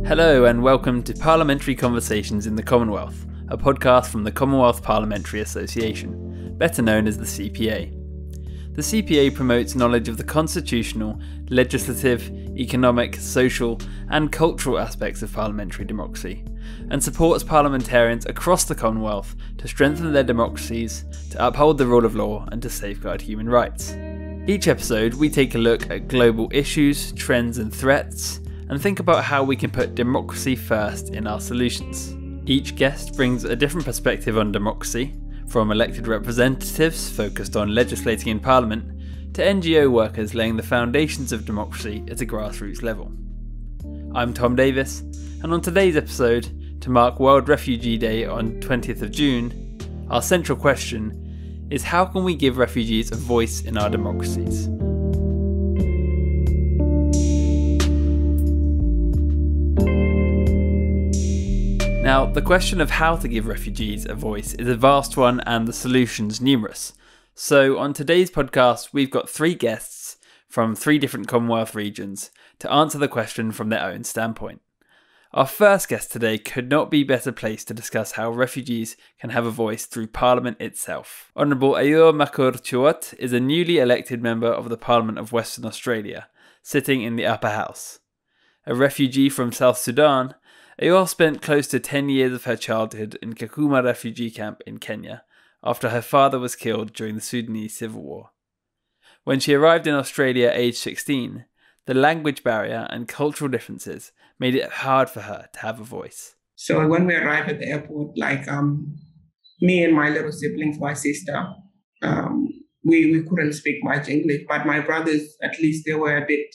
Hello and welcome to Parliamentary Conversations in the Commonwealth, a podcast from the Commonwealth Parliamentary Association, better known as the CPA. The CPA promotes knowledge of the constitutional, legislative, economic, social and cultural aspects of parliamentary democracy, and supports parliamentarians across the Commonwealth to strengthen their democracies, to uphold the rule of law and to safeguard human rights. Each episode we take a look at global issues, trends and threats, and think about how we can put democracy first in our solutions. Each guest brings a different perspective on democracy, from elected representatives focused on legislating in Parliament, to NGO workers laying the foundations of democracy at a grassroots level. I'm Tom Davis, and on today's episode, to mark World Refugee Day on 20th of June, our central question is how can we give refugees a voice in our democracies? Now, the question of how to give refugees a voice is a vast one and the solutions numerous. So on today's podcast, we've got three guests from three different Commonwealth regions to answer the question from their own standpoint. Our first guest today could not be better placed to discuss how refugees can have a voice through Parliament itself. Honourable Ayor Makur Chuot is a newly elected member of the Parliament of Western Australia, sitting in the upper house. A refugee from South Sudan, Ayor spent close to 10 years of her childhood in Kakuma refugee camp in Kenya, after her father was killed during the Sudanese Civil War. When she arrived in Australia aged 16, the language barrier and cultural differences made it hard for her to have a voice. So when we arrived at the airport, me and my little siblings, my sister, we couldn't speak much English, but my brothers, at least they were a bit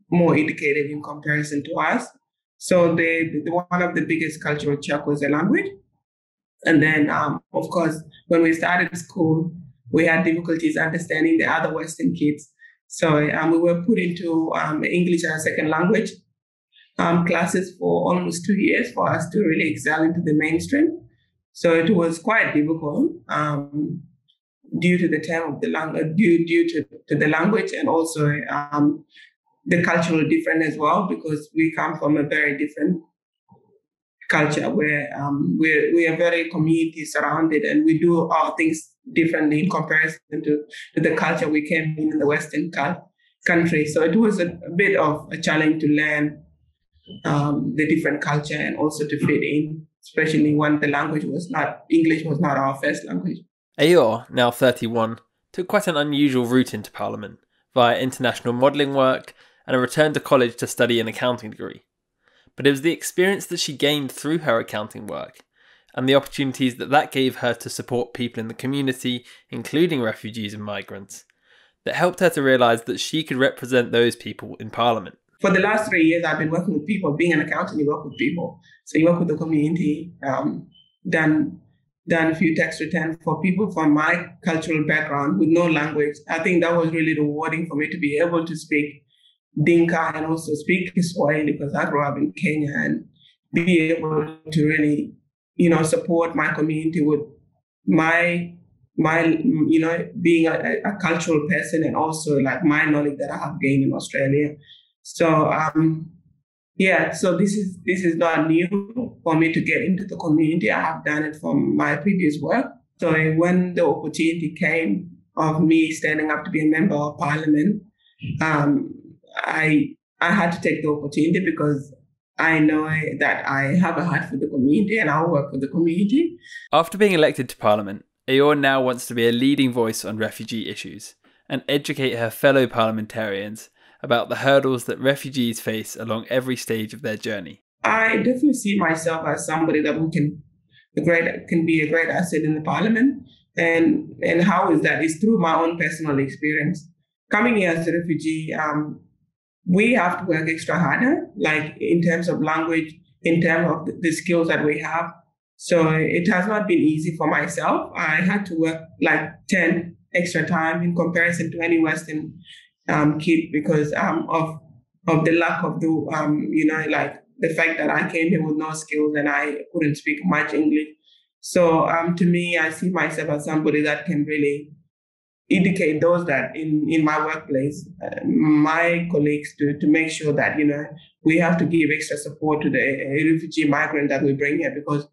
more educated in comparison to us. So one of the biggest cultural shock was the language. And then, of course, when we started school, we had difficulties understanding the other Western kids. So we were put into English as a second language classes for almost 2 years for us to really excel into the mainstream. So it was quite difficult due to the term of the language, due to the language, and also the cultural difference as well, because we come from a very different culture where we are very community surrounded and we do our things differently in comparison to the culture we came in the Western country. So it was a bit of a challenge to learn the different culture and also to fit in, especially when the language English was not our first language. Ayor, now 31, took quite an unusual route into Parliament via international modelling work and a return to college to study an accounting degree. But it was the experience that she gained through her accounting work and the opportunities that gave her to support people in the community, including refugees and migrants, that helped her to realise that she could represent those people in Parliament. For the last 3 years, I've been working with people. Being an accountant, you work with people. So you work with the community, done a few tax returns for people from my cultural background with no language. I think that was really rewarding for me to be able to speak Dinka and also speak Kiswahili because I grew up in Kenya, and be able to really, support my community with my being a cultural person and also like my knowledge that I have gained in Australia. So so this is not new for me to get into the community. I have done it from my previous work. So when the opportunity came of me standing up to be a member of Parliament, I had to take the opportunity because I know that I have a heart for the community and I'll work for the community. After being elected to Parliament, Ayor now wants to be a leading voice on refugee issues and educate her fellow parliamentarians about the hurdles that refugees face along every stage of their journey. I definitely see myself as somebody that can be a great asset in the Parliament. And how is that? It's through my own personal experience. Coming here as a refugee, we have to work extra harder, like in terms of language, in terms of the skills that we have. So it has not been easy for myself. I had to work like 10 extra time in comparison to any Western kid because of the lack of the fact that I came here with no skills and I couldn't speak much English. So to me, I see myself as somebody that can really educate those that in my workplace, my colleagues to make sure that, we have to give extra support to the refugee migrant that we bring here, because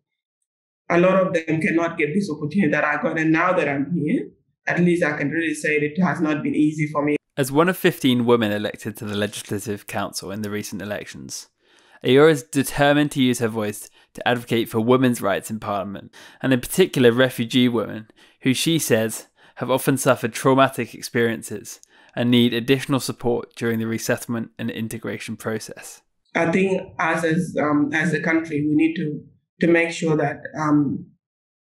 a lot of them cannot get this opportunity that I got. And now that I'm here, at least I can really say that it has not been easy for me. As one of 15 women elected to the Legislative Council in the recent elections, Ayor is determined to use her voice to advocate for women's rights in Parliament, and in particular refugee women, who she says have often suffered traumatic experiences and need additional support during the resettlement and integration process. I think as a country, we need to make sure that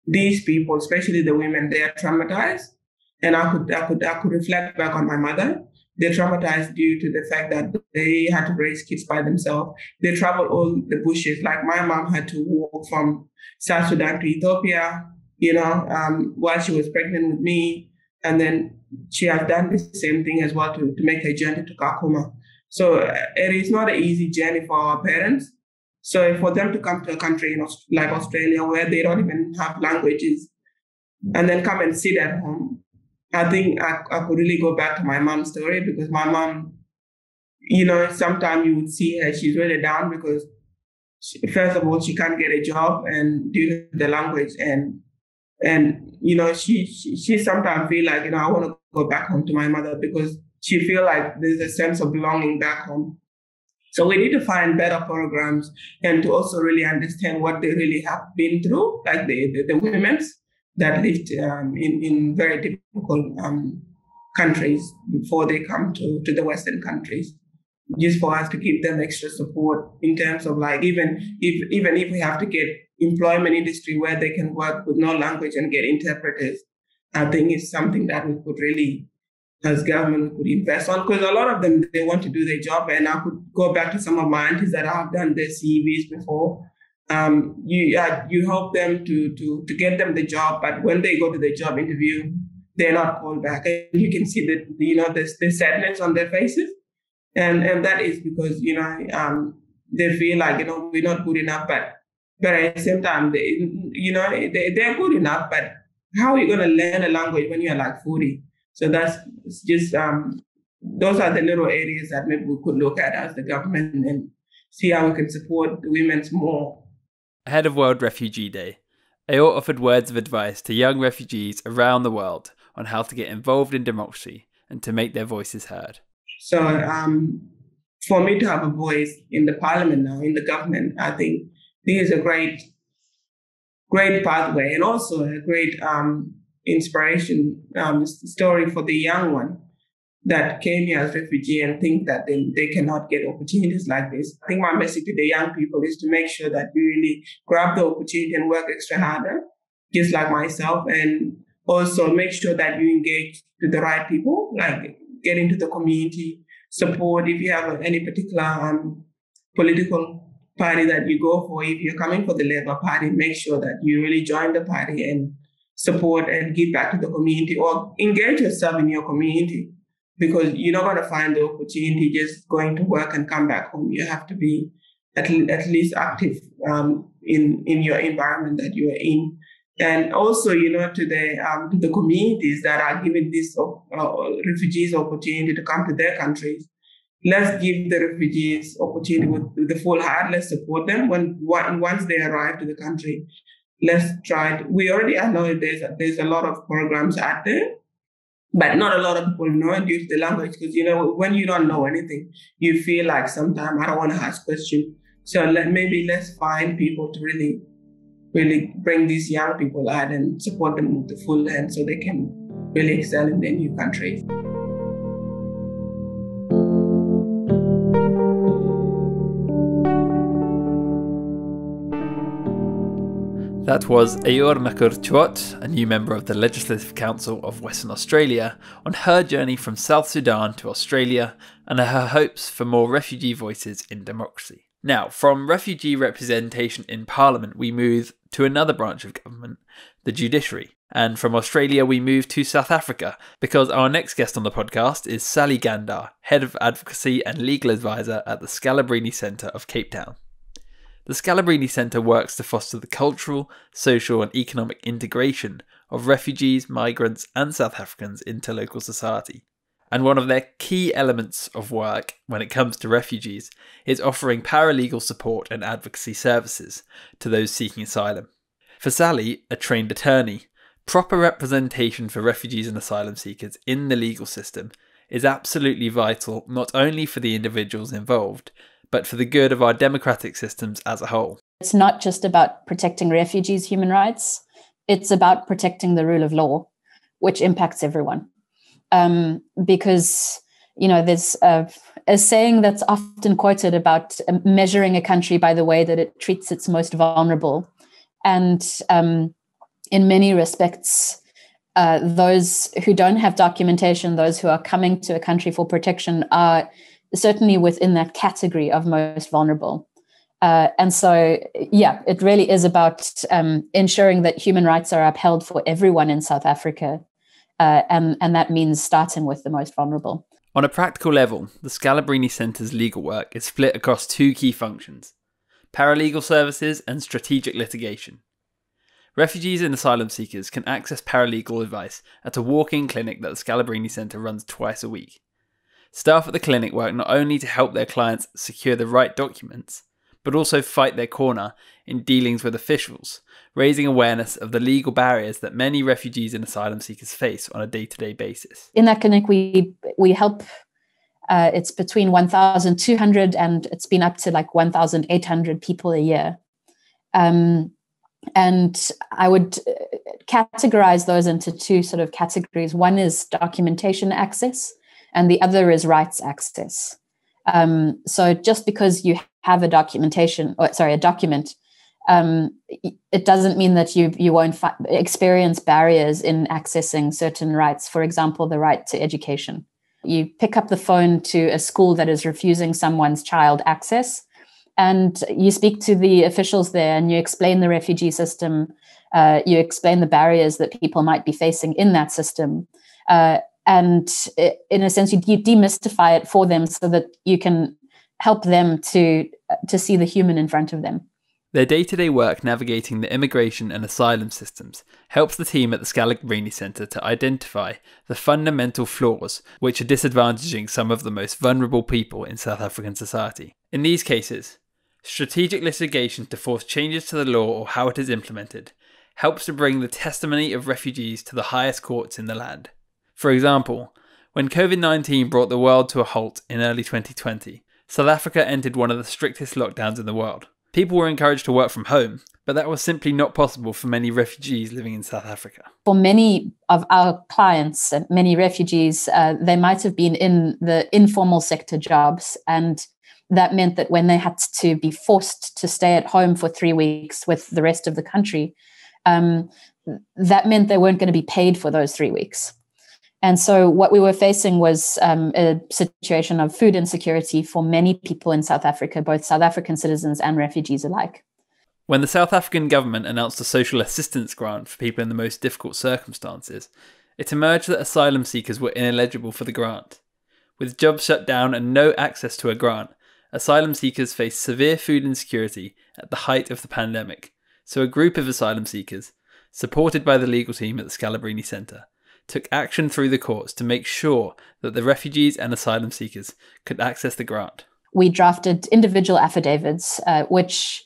these people, especially the women, they are traumatized. And I could reflect back on my mother. They're traumatized due to the fact that they had to raise kids by themselves. They traveled all the bushes. Like my mom had to walk from South Sudan to Ethiopia, while she was pregnant with me. And then she has done the same thing as well to make her journey to Kakuma. So it is not an easy journey for our parents. So for them to come to a country like Australia, where they don't even have languages, and then come and sit at home, I think I could really go back to my mom's story, because my mom, sometimes you would see her, she's really down because first of all, she can't get a job, and due to the language, and she sometimes feel like, I want to go back home to my mother, because she feel like there's a sense of belonging back home. So we need to find better programs and to also really understand what they really have been through, like the women that lived in very difficult countries before they come to the Western countries, just for us to give them extra support in terms of, like, even if we have to get employment industry where they can work with no language and get interpreters, I think it's something that we could really, as government, could invest on, because a lot of them, they want to do their job. And I could go back to some of my aunties that have done their CVs before. You help them to get them the job, but when they go to the job interview, they're not called back, and you can see that the sadness on their faces, and that is because they feel like we're not good enough, but at the same time they're good enough, but how are you going to learn a language when you're like 40? So that's just those are the little areas that maybe we could look at as the government and see how we can support the women more. Ahead of World Refugee Day, Ayor offered words of advice to young refugees around the world on how to get involved in democracy and to make their voices heard. So for me to have a voice in the parliament now, in the government, I think this is a great pathway, and also a great inspiration story for the young one that came here as refugee and think that they cannot get opportunities like this. I think my message to the young people is to make sure that you really grab the opportunity and work extra harder, just like myself, and also make sure that you engage with the right people, like get into the community, support if you have any particular political party that you go for. If you're coming for the Labour Party, make sure that you really join the party and support and give back to the community, or engage yourself in your community, because you're not going to find the opportunity just going to work and come back home. You have to be at least active in your environment that you are in. And also, to the communities that are giving these refugees opportunity to come to their countries, let's give the refugees opportunity with the full heart. Let's support them once they arrive to the country. Let's try it. We already know there's a lot of programs out there, but not a lot of people know it due to the language, because when you don't know anything, you feel like sometimes I don't want to ask questions. So let's find people to really bring these young people out and support them with the full hand so they can really excel in their new countries. That was Ayor Makur Chuot, a new member of the Legislative Council of Western Australia, on her journey from South Sudan to Australia and her hopes for more refugee voices in democracy. Now, from refugee representation in Parliament, we move to another branch of government, the judiciary. And from Australia, we move to South Africa, because our next guest on the podcast is Sally Gandar, Head of Advocacy and Legal Advisor at the Scalabrini Centre of Cape Town. The Scalabrini Centre works to foster the cultural, social and economic integration of refugees, migrants, and South Africans into local society. And one of their key elements of work when it comes to refugees is offering paralegal support and advocacy services to those seeking asylum. For Sally, a trained attorney, proper representation for refugees and asylum seekers in the legal system is absolutely vital, not only for the individuals involved, but for the good of our democratic systems as a whole. It's not just about protecting refugees' human rights. It's about protecting the rule of law, which impacts everyone. Because, there's a saying that's often quoted about measuring a country by the way that it treats its most vulnerable. And in many respects, those who don't have documentation, those who are coming to a country for protection, are certainly within that category of most vulnerable. And so, it really is about ensuring that human rights are upheld for everyone in South Africa. And that means starting with the most vulnerable. On a practical level, the Scalabrini Centre's legal work is split across two key functions: paralegal services and strategic litigation. Refugees and asylum seekers can access paralegal advice at a walk-in clinic that the Scalabrini Centre runs twice a week. Staff at the clinic work not only to help their clients secure the right documents, but also fight their corner in dealings with officials, raising awareness of the legal barriers that many refugees and asylum seekers face on a day-to-day basis. In that clinic, we help, it's between 1,200 and it's been up to like 1,800 people a year. And I would categorize those into two sort of categories. One is documentation access, and the other is rights access. So just because you have a document, it doesn't mean that you won't experience barriers in accessing certain rights. For example, the right to education. You pick up the phone to a school that is refusing someone's child access, and you speak to the officials there and you explain the refugee system, you explain the barriers that people might be facing in that system. And in a sense, you demystify it for them so that you can help them to see the human in front of them. Their day-to-day work navigating the immigration and asylum systems helps the team at the Scalabrini Centre to identify the fundamental flaws which are disadvantaging some of the most vulnerable people in South African society. In these cases, strategic litigation to force changes to the law or how it is implemented helps to bring the testimony of refugees to the highest courts in the land. For example, when COVID-19 brought the world to a halt in early 2020, South Africa entered one of the strictest lockdowns in the world. People were encouraged to work from home, but that was simply not possible for many refugees living in South Africa. For many of our clients and many refugees, they might have been in the informal sector jobs, and that meant that when they had to be forced to stay at home for 3 weeks with the rest of the country, that meant they weren't going to be paid for those 3 weeks. And so what we were facing was a situation of food insecurity for many people in South Africa, both South African citizens and refugees alike. When the South African government announced a social assistance grant for people in the most difficult circumstances, it emerged that asylum seekers were ineligible for the grant. With jobs shut down and no access to a grant, asylum seekers faced severe food insecurity at the height of the pandemic. So a group of asylum seekers, supported by the legal team at the Scalabrini Centre, took action through the courts to make sure that the refugees and asylum seekers could access the grant. We drafted individual affidavits, which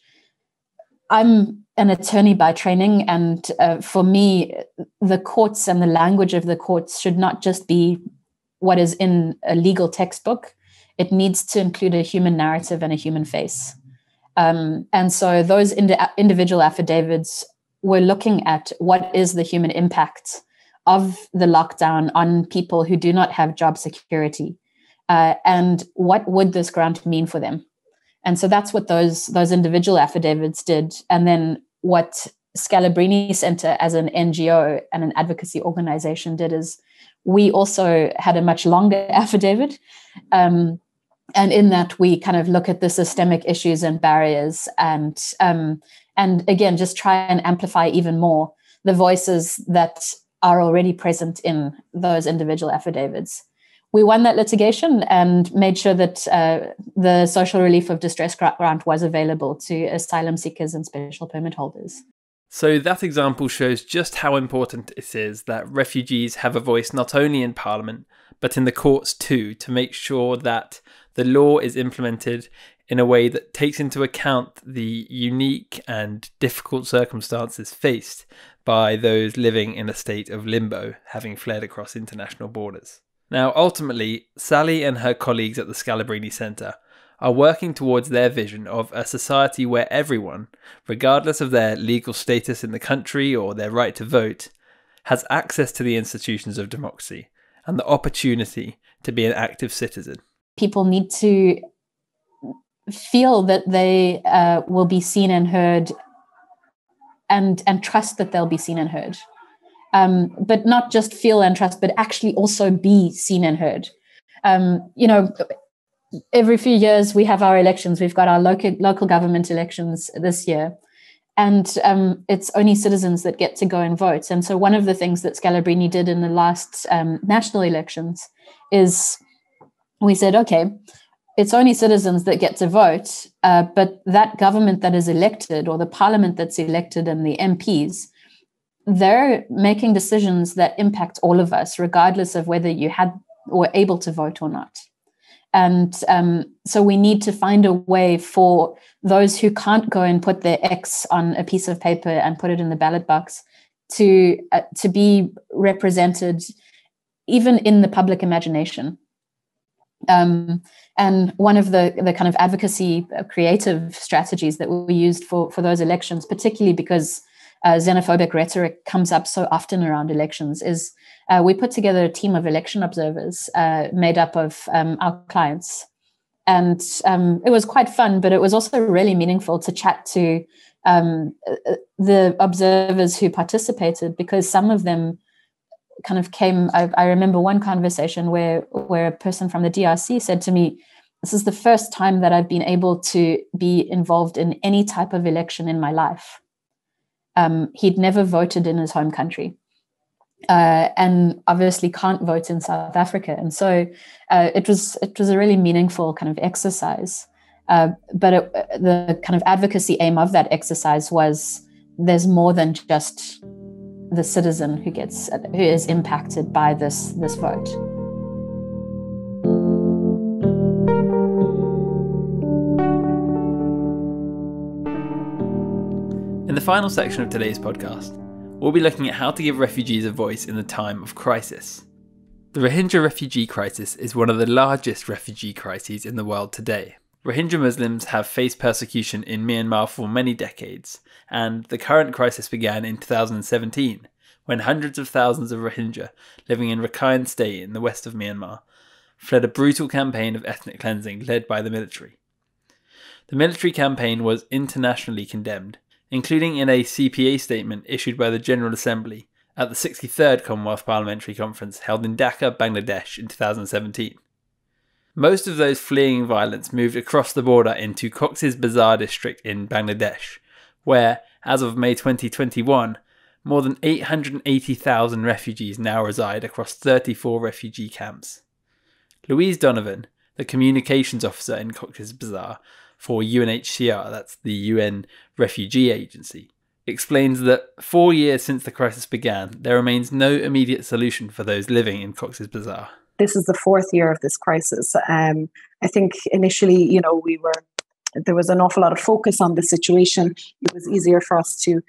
I'm an attorney by training, and for me, the courts and the language of the courts should not just be what is in a legal textbook. It needs to include a human narrative and a human face. And so those individual affidavits were looking at what is the human impact of the lockdown on people who do not have job security, and what would this grant mean for them? And so that's what those individual affidavits did. And then what Scalabrini Centre as an NGO and an advocacy organization did is we also had a much longer affidavit. And in that, we kind of look at the systemic issues and barriers and again, just try and amplify even more the voices that are already present in those individual affidavits. We won that litigation and made sure that the social relief of distress grant was available to asylum seekers and special permit holders. So that example shows just how important it is that refugees have a voice not only in Parliament, but in the courts too, to make sure that the law is implemented in a way that takes into account the unique and difficult circumstances faced by those living in a state of limbo, having fled across international borders. Now, ultimately, Sally and her colleagues at the Scalabrini Centre are working towards their vision of a society where everyone, regardless of their legal status in the country or their right to vote, has access to the institutions of democracy and the opportunity to be an active citizen. People need to feel that they will be seen and heard, and trust that they'll be seen and heard. But not just feel and trust, but actually also be seen and heard. Every few years we have our elections. We've got our local government elections this year. And it's only citizens that get to go and vote. And so one of the things that Scalabrini did in the last national elections is we said, okay, it's only citizens that get to vote, but that government that is elected, or the parliament that's elected and the MPs, they're making decisions that impact all of us, regardless of whether you had or were able to vote or not. And so we need to find a way for those who can't go and put their X on a piece of paper and put it in the ballot box to be represented even in the public imagination. And one of the kind of advocacy creative strategies that we used for those elections, particularly because xenophobic rhetoric comes up so often around elections, is we put together a team of election observers made up of our clients. And it was quite fun, but it was also really meaningful to chat to the observers who participated, because some of them kind of came. I remember one conversation where a person from the DRC said to me, "This is the first time that I've been able to be involved in any type of election in my life." He'd never voted in his home country, and obviously can't vote in South Africa. And so it was a really meaningful kind of exercise. But the kind of advocacy aim of that exercise was there's more than just the citizen who is impacted by this vote. In the final section of today's podcast, we'll be looking at how to give refugees a voice in the time of crisis. The Rohingya refugee crisis is one of the largest refugee crises in the world today. Rohingya Muslims have faced persecution in Myanmar for many decades, and the current crisis began in 2017, when hundreds of thousands of Rohingya living in Rakhine State in the west of Myanmar fled a brutal campaign of ethnic cleansing led by the military. The military campaign was internationally condemned, including in a CPA statement issued by the General Assembly at the 63rd Commonwealth Parliamentary Conference held in Dhaka, Bangladesh in 2017. Most of those fleeing violence moved across the border into Coxs Bazar district in Bangladesh, where, as of May 2021, more than 880,000 refugees now reside across 34 refugee camps. Louise Donovan, the communications officer in Coxs Bazar for UNHCR, that's the UN Refugee Agency, explains that 4 years since the crisis began, there remains no immediate solution for those living in Coxs Bazar. This is the fourth year of this crisis. I think initially, there was an awful lot of focus on the situation. It was easier for us to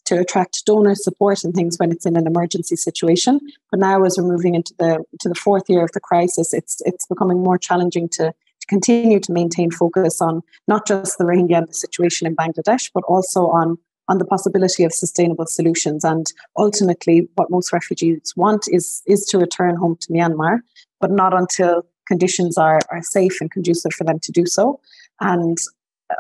attract donor support and things when it's in an emergency situation. But now, as we're moving into the fourth year of the crisis, it's becoming more challenging to continue to maintain focus on not just the Rohingya and the situation in Bangladesh, but also on the possibility of sustainable solutions. And ultimately, what most refugees want is to return home to Myanmar, but not until conditions are safe and conducive for them to do so. And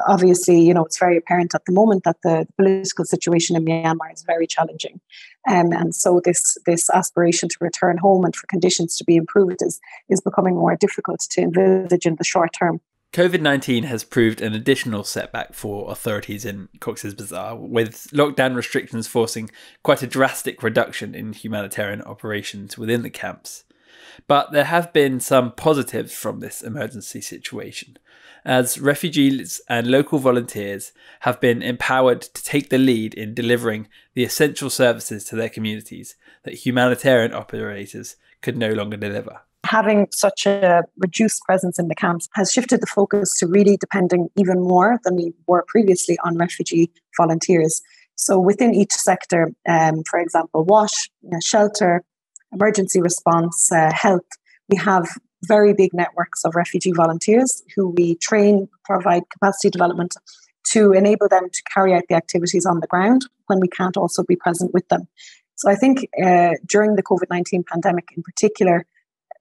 obviously, it's very apparent at the moment that the political situation in Myanmar is very challenging. And so this aspiration to return home and for conditions to be improved is becoming more difficult to envisage in the short term. COVID-19 has proved an additional setback for authorities in Coxs Bazar, with lockdown restrictions forcing quite a drastic reduction in humanitarian operations within the camps. But there have been some positives from this emergency situation, as refugees and local volunteers have been empowered to take the lead in delivering the essential services to their communities that humanitarian operators could no longer deliver. Having such a reduced presence in the camps has shifted the focus to really depending even more than we were previously on refugee volunteers. So within each sector, for example, WASH, shelter, emergency response, health, we have very big networks of refugee volunteers who we train, provide capacity development to enable them to carry out the activities on the ground when we can't also be present with them. So I think during the COVID-19 pandemic in particular,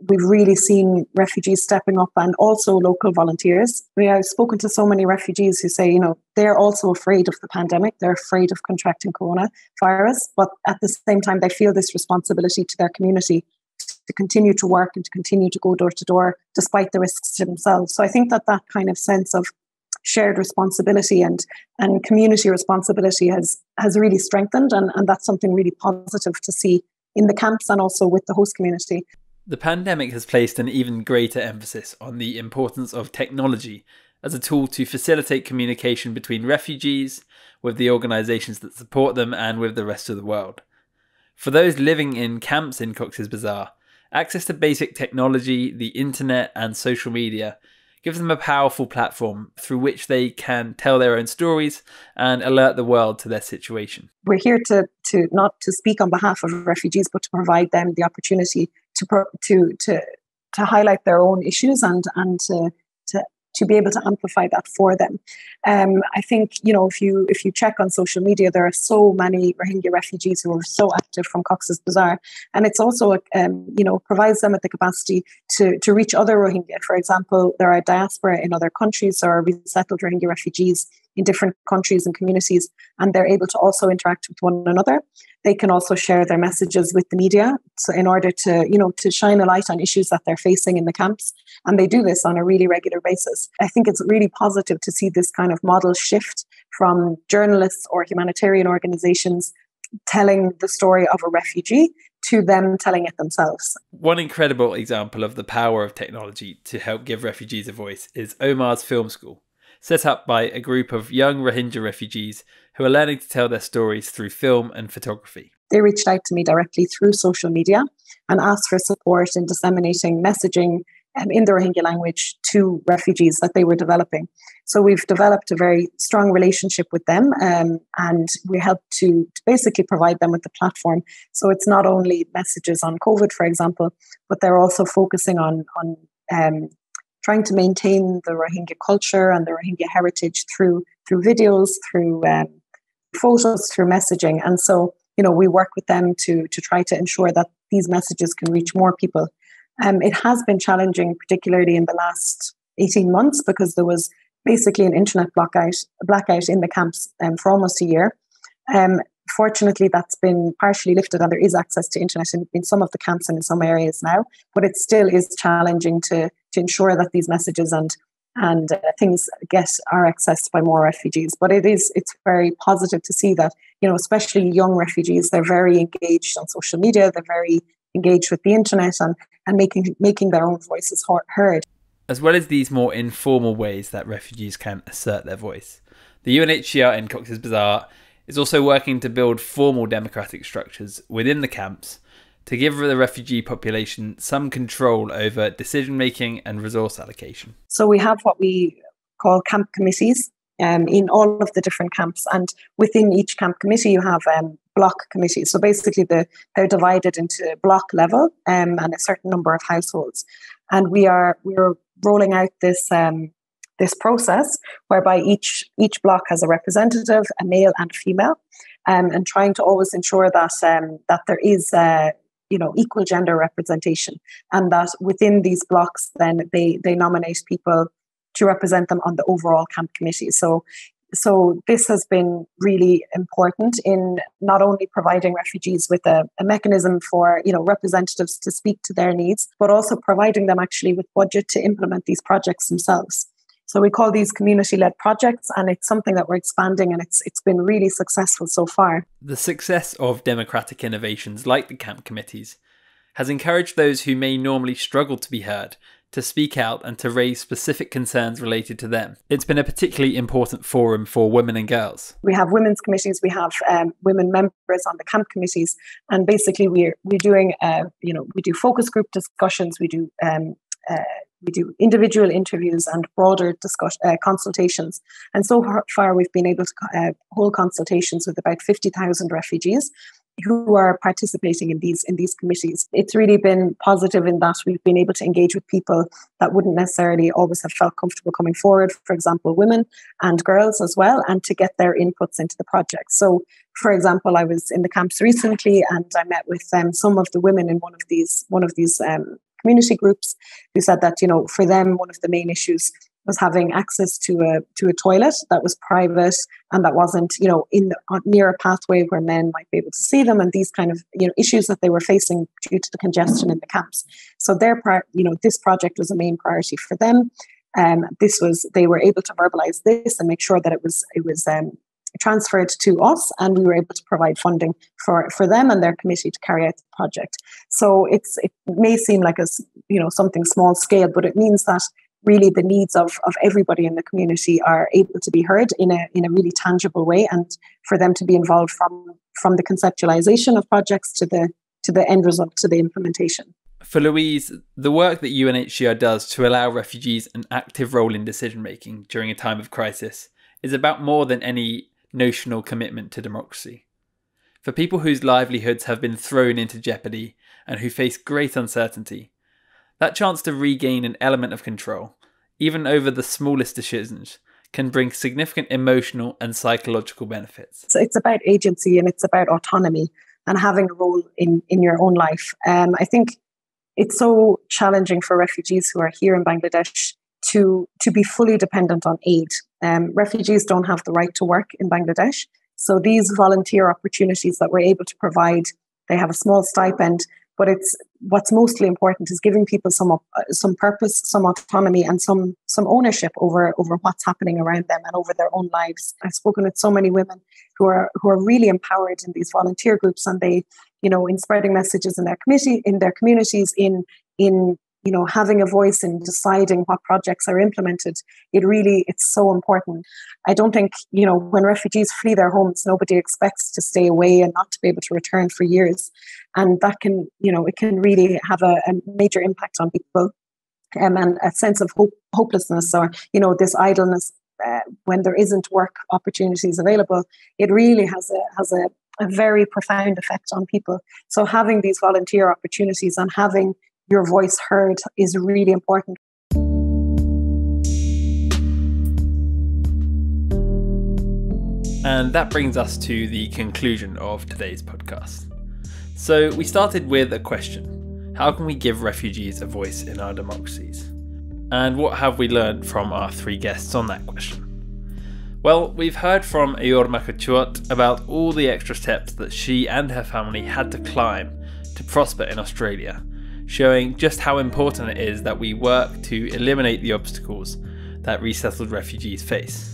we've really seen refugees stepping up and also local volunteers. I've spoken to so many refugees who say, they're also afraid of the pandemic. They're afraid of contracting coronavirus, but at the same time, they feel this responsibility to their community to continue to work and to continue to go door to door despite the risks to themselves. So I think that kind of sense of shared responsibility and community responsibility has really strengthened, and that's something really positive to see in the camps and also with the host community. The pandemic has placed an even greater emphasis on the importance of technology as a tool to facilitate communication between refugees, with the organisations that support them, and with the rest of the world. For those living in camps in Coxs Bazar, access to basic technology, the internet and social media gives them a powerful platform through which they can tell their own stories and alert the world to their situation. We're here to not to speak on behalf of refugees, but to provide them the opportunity to highlight their own issues and to be able to amplify that for them. I think, if you check on social media, there are so many Rohingya refugees who are so active from Cox's Bazar. And it's also, provides them with the capacity to reach other Rohingya. For example, there are diaspora in other countries or resettled Rohingya refugees in different countries and communities, and they're able to also interact with one another. They can also share their messages with the media, so in order to shine a light on issues that they're facing in the camps. And they do this on a really regular basis. I think it's really positive to see this kind of model shift from journalists or humanitarian organizations telling the story of a refugee to them telling it themselves. One incredible example of the power of technology to help give refugees a voice is Omars Film School, set up by a group of young Rohingya refugees who are learning to tell their stories through film and photography. They reached out to me directly through social media and asked for support in disseminating messaging in the Rohingya language to refugees that they were developing. So we've developed a very strong relationship with them, and we help to basically provide them with the platform. So it's not only messages on COVID, for example, but they're also focusing on trying to maintain the Rohingya culture and the Rohingya heritage through videos, through photos, through messaging. And so, we work with them to try to ensure that these messages can reach more people. It has been challenging, particularly in the last 18 months, because there was basically an internet blackout in the camps for almost a year. Fortunately, that's been partially lifted and there is access to internet in some of the camps and in some areas now, but it still is challenging to ensure that these messages and things are accessed by more refugees. But it's very positive to see that, especially young refugees, they're very engaged on social media, they're very engaged with the internet and making their own voices heard. As well as these more informal ways that refugees can assert their voice, the UNHCR in Cox's Bazar is also working to build formal democratic structures within the camps to give the refugee population some control over decision-making and resource allocation. So we have what we call camp committees in all of the different camps. And within each camp committee, you have block committees. So basically they're divided into block level and a certain number of households. And we're rolling out this process whereby each block has a representative, a male and a female, and trying to always ensure that there is equal gender representation, and that within these blocks then they nominate people to represent them on the overall camp committee. So this has been really important in not only providing refugees with a mechanism for representatives to speak to their needs, but also providing them actually with budget to implement these projects themselves. So we call these community-led projects, and it's something that we're expanding, and it's been really successful so far. The success of democratic innovations like the camp committees has encouraged those who may normally struggle to be heard to speak out and to raise specific concerns related to them. It's been a particularly important forum for women and girls. We have women's committees, we have women members on the camp committees, and basically we're doing, we do focus group discussions, we do individual interviews and broader consultations. And so far we've been able to hold consultations with about 50,000 refugees who are participating in these committees. It's really been positive in that we've been able to engage with people that wouldn't necessarily always have felt comfortable coming forward, for example, women and girls as well, and to get their inputs into the project. So, for example, I was in the camps recently and I met with some of the women in one of these community groups who said that, for them, one of the main issues was having access to a toilet that was private and that wasn't, near a pathway where men might be able to see them, and these kind of, issues that they were facing due to the congestion in the camps. So this project was a main priority for them. They were able to verbalize this and make sure that it was transferred to us, and we were able to provide funding for them and their committee to carry out the project. So it may seem like something small scale, but it means that really the needs of everybody in the community are able to be heard in a really tangible way, and for them to be involved from the conceptualization of projects to the end result, to the implementation. For Louise, the work that UNHCR does to allow refugees an active role in decision making during a time of crisis is about more than any notional commitment to democracy. For people whose livelihoods have been thrown into jeopardy and who face great uncertainty, that chance to regain an element of control, even over the smallest decisions, can bring significant emotional and psychological benefits. So it's about agency and it's about autonomy and having a role in your own life. I think it's so challenging for refugees who are here in Bangladesh to be fully dependent on aid. Refugees don't have the right to work in Bangladesh. So these volunteer opportunities that we're able to provide, they have a small stipend, but what's mostly important is giving people some purpose, some autonomy, and some ownership over what's happening around them and over their own lives. I've spoken with so many women who are really empowered in these volunteer groups, and they, in spreading messages in their communities, in having a voice in deciding what projects are implemented. It's so important. I don't think, when refugees flee their homes, nobody expects to stay away and not to be able to return for years. And that can, it can really have a major impact on people, and a sense of hopelessness or, this idleness when there isn't work opportunities available. It really has a very profound effect on people. So having these volunteer opportunities and having your voice heard is really important. And that brings us to the conclusion of today's podcast. So we started with a question: how can we give refugees a voice in our democracies? And what have we learned from our three guests on that question? Well, we've heard from Ayor Makur Chuot about all the extra steps that she and her family had to climb to prosper in Australia, showing just how important it is that we work to eliminate the obstacles that resettled refugees face.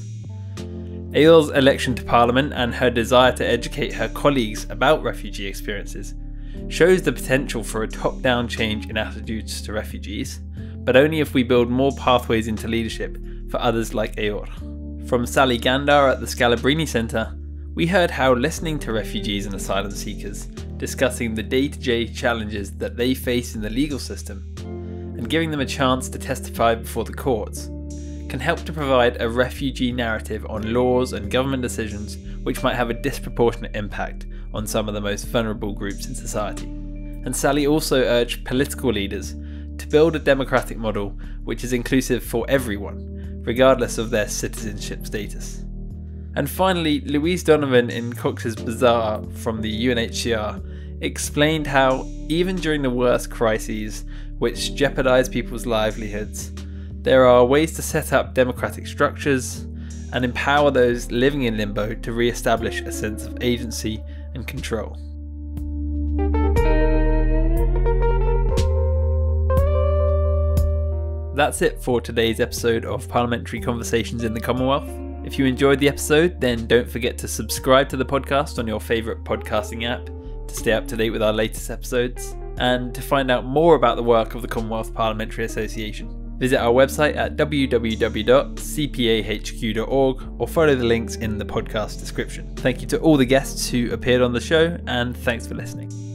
Ayor's election to Parliament and her desire to educate her colleagues about refugee experiences shows the potential for a top-down change in attitudes to refugees, but only if we build more pathways into leadership for others like Ayor. From Sally Gandar at the Scalabrini Centre, we heard how listening to refugees and asylum seekers discussing the day-to-day challenges that they face in the legal system and giving them a chance to testify before the courts can help to provide a refugee narrative on laws and government decisions which might have a disproportionate impact on some of the most vulnerable groups in society. And Sally also urged political leaders to build a democratic model which is inclusive for everyone, regardless of their citizenship status. And finally, Louise Donovan in Coxs Bazar from the UNHCR explained how, even during the worst crises which jeopardise people's livelihoods, there are ways to set up democratic structures and empower those living in limbo to re-establish a sense of agency and control. That's it for today's episode of Parliamentary Conversations in the Commonwealth. If you enjoyed the episode, then don't forget to subscribe to the podcast on your favourite podcasting app to stay up to date with our latest episodes. And to find out more about the work of the Commonwealth Parliamentary Association, visit our website at www.cpahq.org or follow the links in the podcast description. Thank you to all the guests who appeared on the show, and thanks for listening.